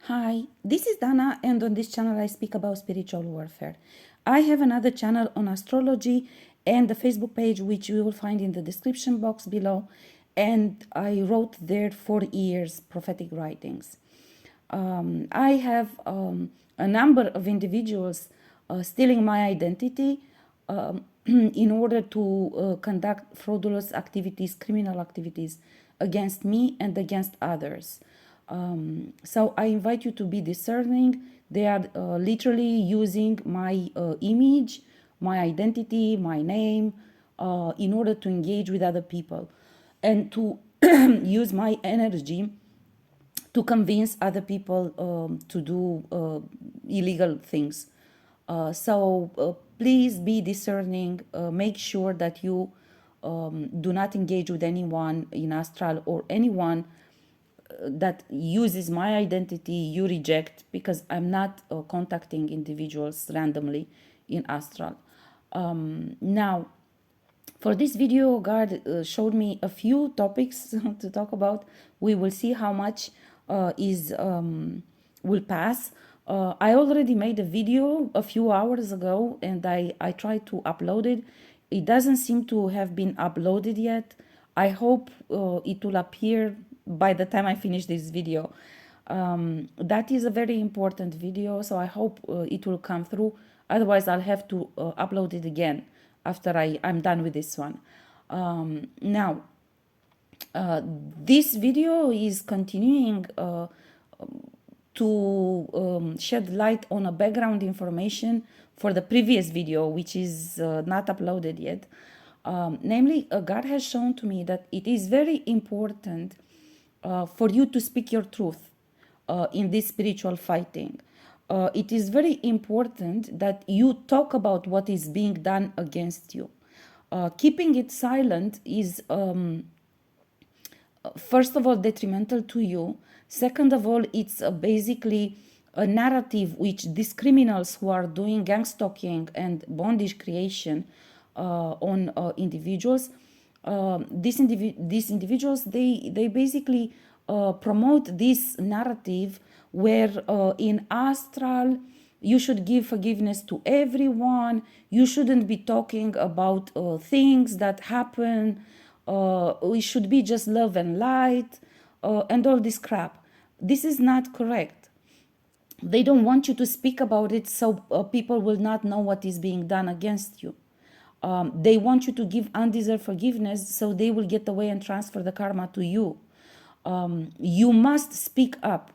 Hi, this is Dana, and on this channel I speak about spiritual warfare. I have another channel on astrology and the Facebook page, which you will find in the description box below. And I wrote there for years prophetic writings. I have a number of individuals stealing my identity in order to conduct fraudulent activities, criminal activities against me and against others. So I invite you to be discerning. They are literally using my image, my identity, my name, in order to engage with other people and to use my energy to convince other people to do illegal things. So please be discerning. Make sure that you do not engage with anyone in astral or anyone that uses my identity. You reject, because I'm not contacting individuals randomly in astral. Now, for this video, God showed me a few topics to talk about. We will see how much is will pass. I already made a video a few hours ago, and I tried to upload it. It doesn't seem to have been uploaded yet. I hope it will appear by the time I finish this video. That is a very important video, so I hope it will come through. Otherwise, I'll have to upload it again after I'm done with this one. Now, this video is continuing to shed light on a background information for the previous video, which is not uploaded yet. Namely, God has shown to me that it is very important for you to speak your truth in this spiritual fighting. It is very important that you talk about what is being done against you. Keeping it silent is, first of all, detrimental to you. Second of all, it's basically a narrative which these criminals who are doing gang stalking and bondage creation on individuals, these individuals, they basically promote this narrative where in astral you should give forgiveness to everyone. You shouldn't be talking about things that happen. We should be just love and light and all this crap. This is not correct. They don't want you to speak about it, so people will not know what is being done against you. They want you to give undeserved forgiveness, so they will get away and transfer the karma to you. You must speak up.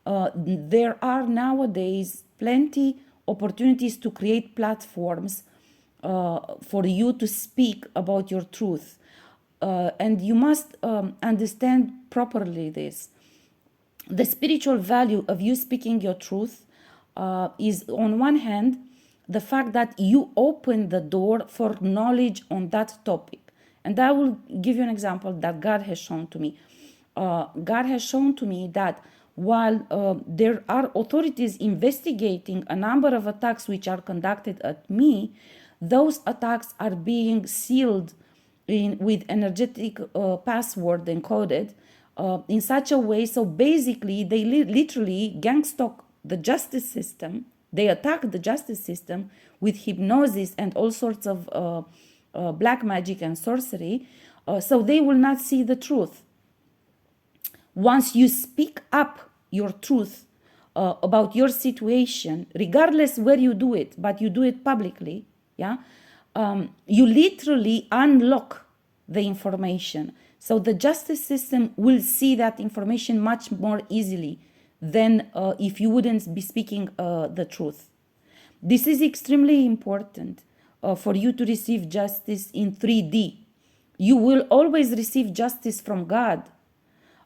There are nowadays plenty opportunities to create platforms for you to speak about your truth. And you must understand properly this. The spiritual value of you speaking your truth is, on one hand, the fact that you open the door for knowledge on that topic. And I will give you an example that God has shown to me. God has shown to me that while there are authorities investigating a number of attacks which are conducted at me, those attacks are being sealed with energetic password encoded in such a way. So basically, they literally gangstalk the justice system. They attack the justice system with hypnosis and all sorts of black magic and sorcery. So they will not see the truth. Once you speak up your truth about your situation, regardless where you do it, but you do it publicly, yeah, you literally unlock the information. So the justice system will see that information much more easily than if you wouldn't be speaking the truth. This is extremely important for you to receive justice in 3D. You will always receive justice from God,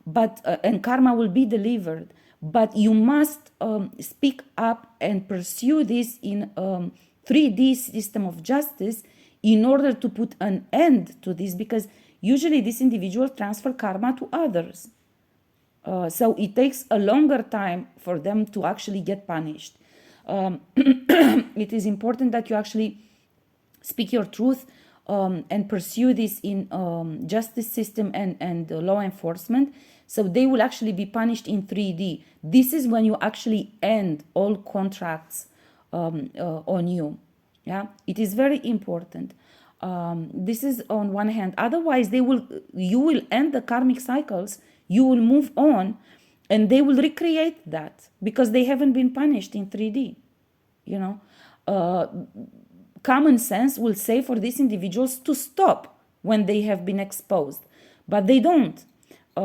but and karma will be delivered. But you must speak up and pursue this in 3D system of justice in order to put an end to this, because usually this individual transfer karma to others. So it takes a longer time for them to actually get punished. It is important that you actually speak your truth and pursue this in justice system and law enforcement, So they will actually be punished in 3D. This is when you actually end all contracts on you. Yeah, it is very important. This is on one hand. Otherwise, you will end the karmic cycles. You will move on, and they will recreate that because they haven't been punished in 3D. You know, common sense will say for these individuals to stop when they have been exposed, but they don't.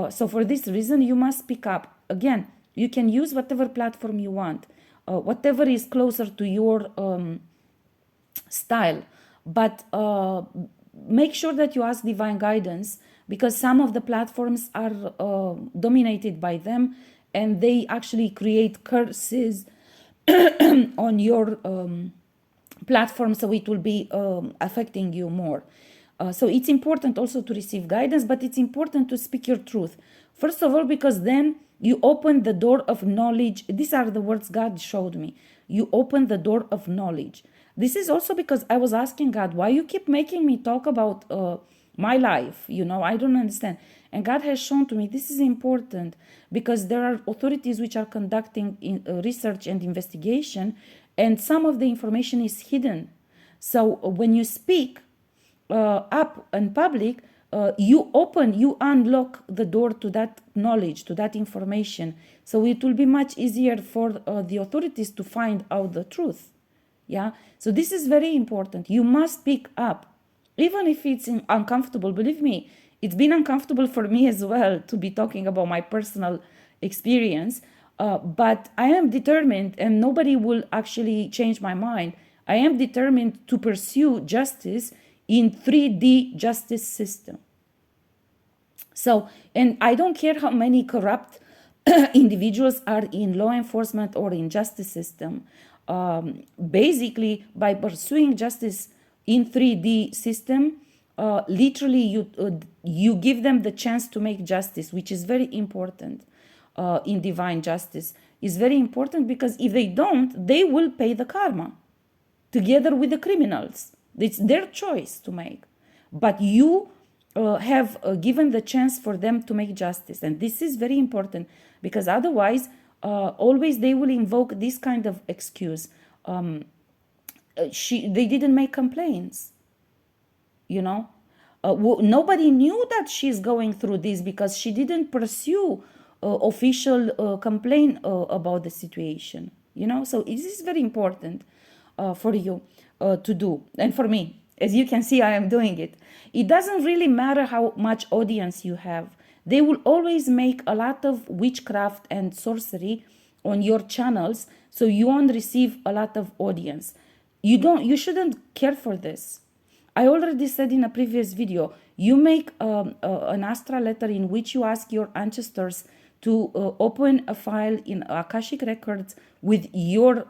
So for this reason, you must speak up. Again, you can use whatever platform you want, whatever is closer to your style, but make sure that you ask divine guidance, because some of the platforms are dominated by them, and they actually create curses on your platform, so it will be affecting you more. So it's important also to receive guidance, but it's important to speak your truth. First of all, because then you open the door of knowledge. These are the words God showed me. You open the door of knowledge. This is also because I was asking God, why you keep making me talk about my life? I don't understand. And God has shown to me this is important because there are authorities which are conducting research and investigation, and some of the information is hidden. So when you speak up in public, you unlock the door to that knowledge, to that information. So it will be much easier for the authorities to find out the truth. Yeah. So this is very important. You must speak up, even if it's uncomfortable. Believe me, it's been uncomfortable for me as well to be talking about my personal experience. But I am determined, and nobody will actually change my mind. I am determined to pursue justice in 3D justice system. So, and I don't care how many corrupt individuals are in law enforcement or in justice system. Basically, by pursuing justice in 3D system, literally you give them the chance to make justice, which is very important in divine justice. Is very important because if they don't, they will pay the karma together with the criminals. It's their choice to make. But you have given the chance for them to make justice. And this is very important because otherwise, always they will invoke this kind of excuse. They didn't make complaints. Nobody knew that she's going through this because she didn't pursue official complaint about the situation. So it is very important for you to do, and for me, as you can see, I am doing it. It doesn't really matter how much audience you have. They will always make a lot of witchcraft and sorcery on your channels, so you won't receive a lot of audience. You shouldn't care for this. I already said in a previous video, you make an astral letter in which you ask your ancestors to open a file in Akashic Records with your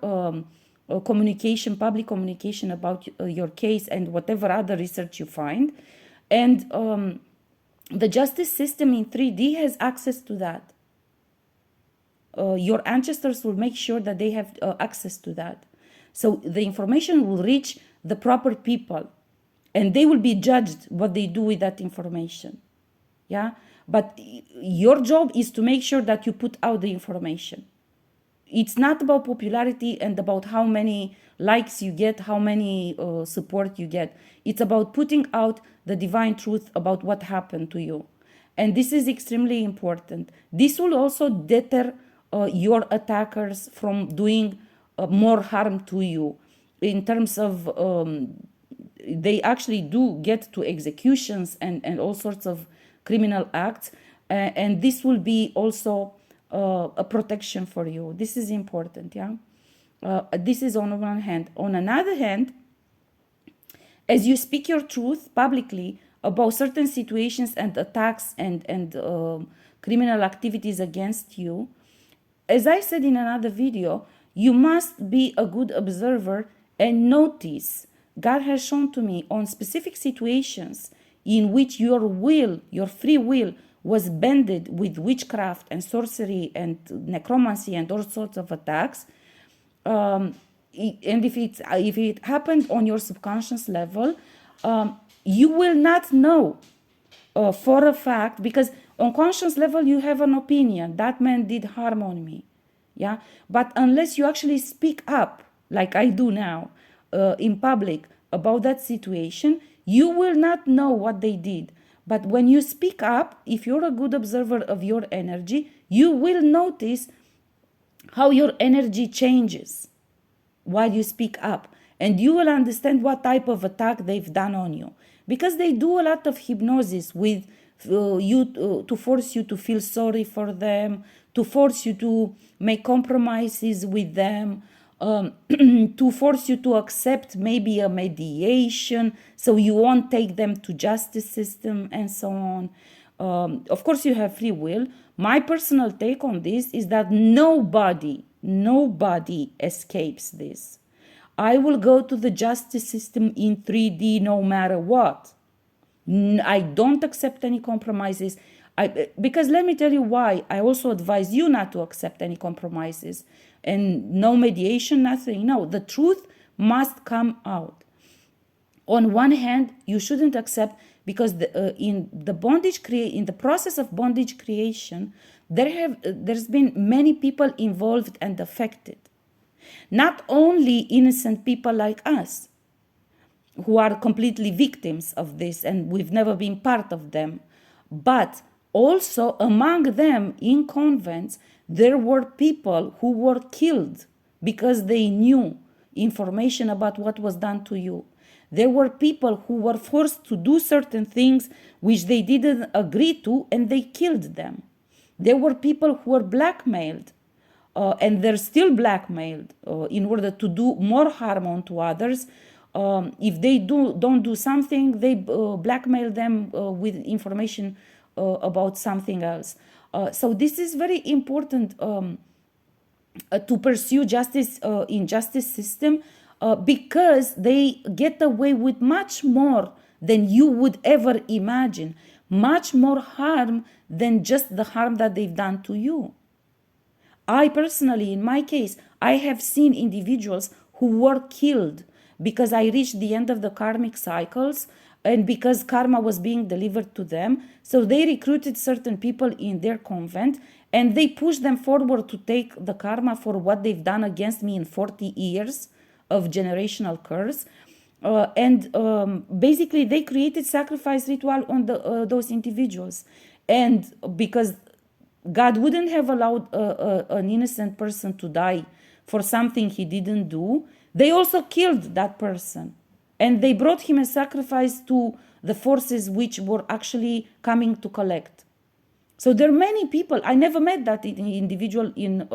communication, public communication about your case and whatever other research you find. And the justice system in 3D has access to that. Your ancestors will make sure that they have access to that. So the information will reach the proper people, and they will be judged what they do with that information. Yeah. But your job is to make sure that you put out the information. It's not about popularity and about how many likes you get, how many support you get. It's about putting out the divine truth about what happened to you. And this is extremely important. This will also deter your attackers from doing more harm to you in terms of they actually do get to executions and all sorts of criminal acts. And this will be also a protection for you. This is important, yeah? This is on one hand. On another hand, as you speak your truth publicly about certain situations and attacks and criminal activities against you, as I said in another video, you must be a good observer and notice. God has shown to me on specific situations in which your will, your free will, was bended with witchcraft and sorcery and necromancy and all sorts of attacks. And if it happened on your subconscious level, you will not know for a fact, because On conscious level, you have an opinion. That man did harm on me. Yeah. But unless you actually speak up, like I do now, in public about that situation, you will not know what they did. But when you speak up, if you're a good observer of your energy, you will notice how your energy changes while you speak up, and you will understand what type of attack they've done on you, because they do a lot of hypnosis with you to force you to feel sorry for them, to force you to make compromises with them, to force you to accept maybe a mediation so you won't take them to justice system and so on. Of course you have free will. My personal take on this is that nobody escapes this. I will go to the justice system in 3D no matter what. I don't accept any compromises. Because let me tell you why. I also advise you not to accept any compromises and no mediation, nothing. No, the truth must come out. On one hand, you shouldn't accept, because in the process of bondage creation, there's been many people involved and affected. Not only innocent people like us, who are completely victims of this and we've never been part of them, but also among them in convents, there were people who were killed because they knew information about what was done to you. There were people who were forced to do certain things which they didn't agree to, and they killed them. There were people who were blackmailed, and they're still blackmailed in order to do more harm onto others. If they don't do something, they blackmail them with information about something else. So this is very important to pursue justice in justice system, because they get away with much more than you would ever imagine, much more harm than just the harm that they've done to you. I personally, in my case, I have seen individuals who were killed because I reached the end of the karmic cycles and because karma was being delivered to them. So they recruited certain people in their convent and they pushed them forward to take the karma for what they've done against me in 40 years of generational curse. Basically, they created sacrifice ritual on those individuals. And because God wouldn't have allowed an innocent person to die for something he didn't do, they also killed that person. And they brought him a sacrifice to the forces which were actually coming to collect. So there are many people. I never met that individual in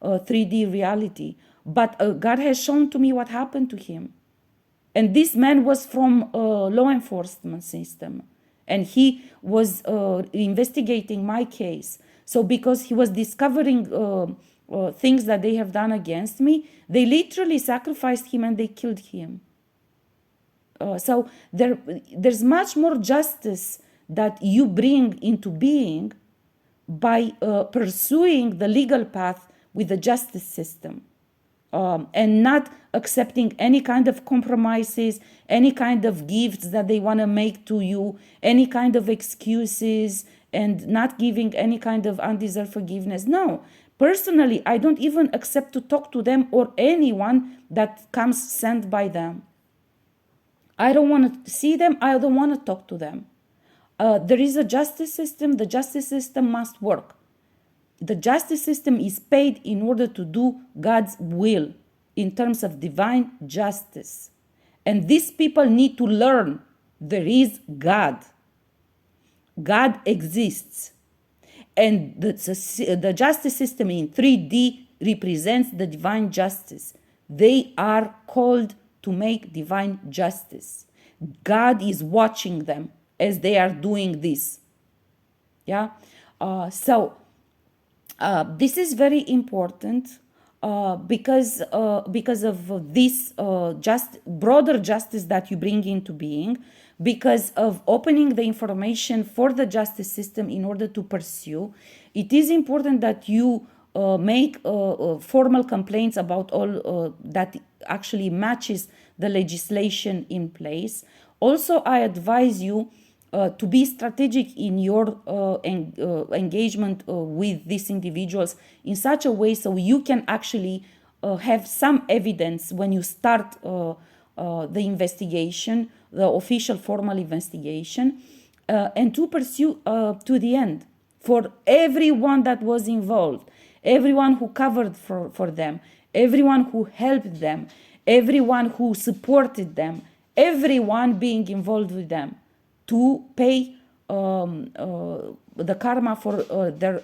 3D reality. But God has shown to me what happened to him. And this man was from law enforcement system. And he was investigating my case. So because he was discovering things that they have done against me, they literally sacrificed him and they killed him. So there's much more justice that you bring into being by pursuing the legal path with the justice system. And not accepting any kind of compromises, any kind of gifts that they want to make to you, any kind of excuses, and not giving any kind of undeserved forgiveness. No, personally, I don't even accept to talk to them or anyone that comes sent by them. I don't want to see them. I don't want to talk to them. There is a justice system. The justice system must work. The justice system is paid in order to do God's will in terms of divine justice. And these people need to learn there is God. God exists. And the justice system in 3D represents the divine justice. They are called to make divine justice. God is watching them as they are doing this. Yeah? This is very important because of this broader justice that you bring into being, because of opening the information for the justice system in order to pursue. It is important that you make formal complaints about all that actually matches the legislation in place. Also, I advise you to be strategic in your engagement with these individuals in such a way so you can actually have some evidence when you start the investigation, the official formal investigation, and to pursue to the end for everyone that was involved, everyone who covered for them, everyone who helped them, everyone who supported them, everyone being involved with them, to pay the karma for their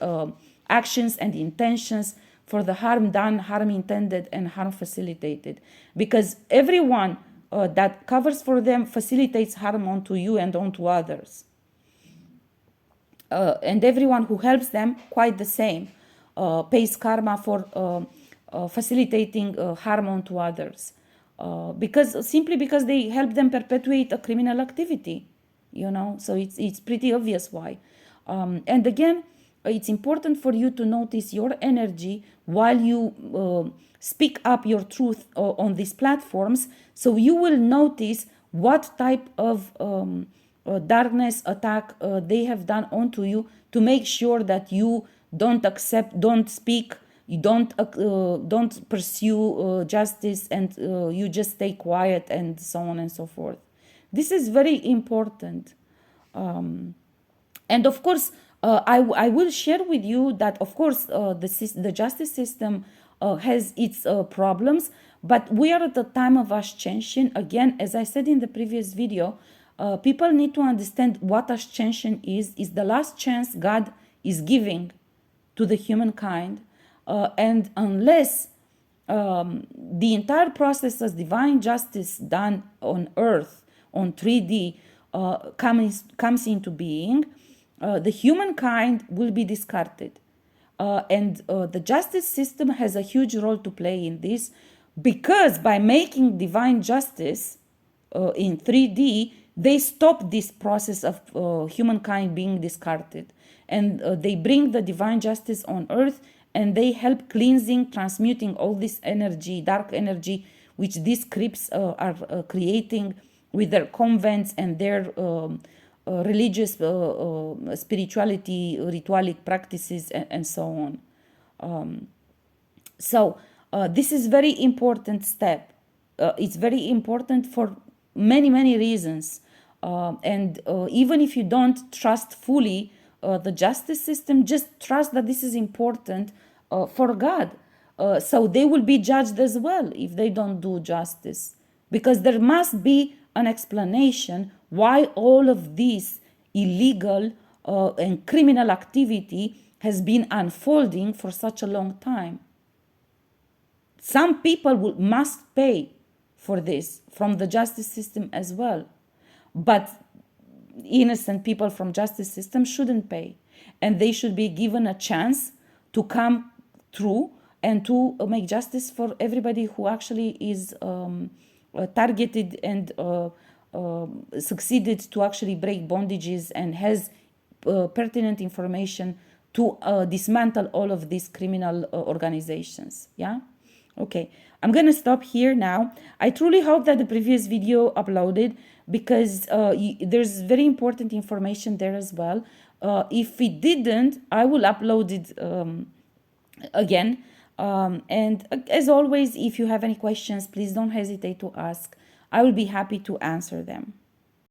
actions and intentions, for the harm done, harm intended, and harm facilitated. Because everyone that covers for them facilitates harm onto you and onto others. And everyone who helps them, quite the same, pays karma for facilitating harm onto others. Simply because they help them perpetuate a criminal activity, so it's pretty obvious why. And again, it's important for you to notice your energy while you speak up your truth on these platforms, so you will notice what type of darkness attack they have done onto you, to make sure that you don't speak, you don't pursue justice, and you just stay quiet, and so on and so forth. This is very important. And of course, I will share with you that, of course, the justice system has its problems, but we are at the time of ascension. Again, as I said in the previous video, people need to understand what ascension is the last chance God is giving to the humankind. And unless the entire process of divine justice done on earth, on 3D, comes into being, the humankind will be discarded. And the justice system has a huge role to play in this, because by making divine justice in 3D, they stop this process of humankind being discarded. And they bring the divine justice on earth, and they help cleansing, transmuting all this energy, dark energy, which these creeps are creating with their convents and their religious spirituality, ritualic practices, and so on. So this is very important step. It's very important for many, many reasons. And even if you don't trust fully the justice system, just trust that this is important for God. So they will be judged as well if they don't do justice. Because there must be an explanation why all of this illegal and criminal activity has been unfolding for such a long time. Some people must pay for this from the justice system as well. But innocent people from justice system shouldn't pay. And they should be given a chance to come through and to make justice for everybody who actually is targeted and succeeded to actually break bondages and has pertinent information to dismantle all of these criminal organizations. Yeah? Okay, I'm gonna stop here now. I truly hope that the previous video uploaded, because there's very important information there as well. If it didn't, I will upload it again. And as always, if you have any questions, please don't hesitate to ask. I will be happy to answer them.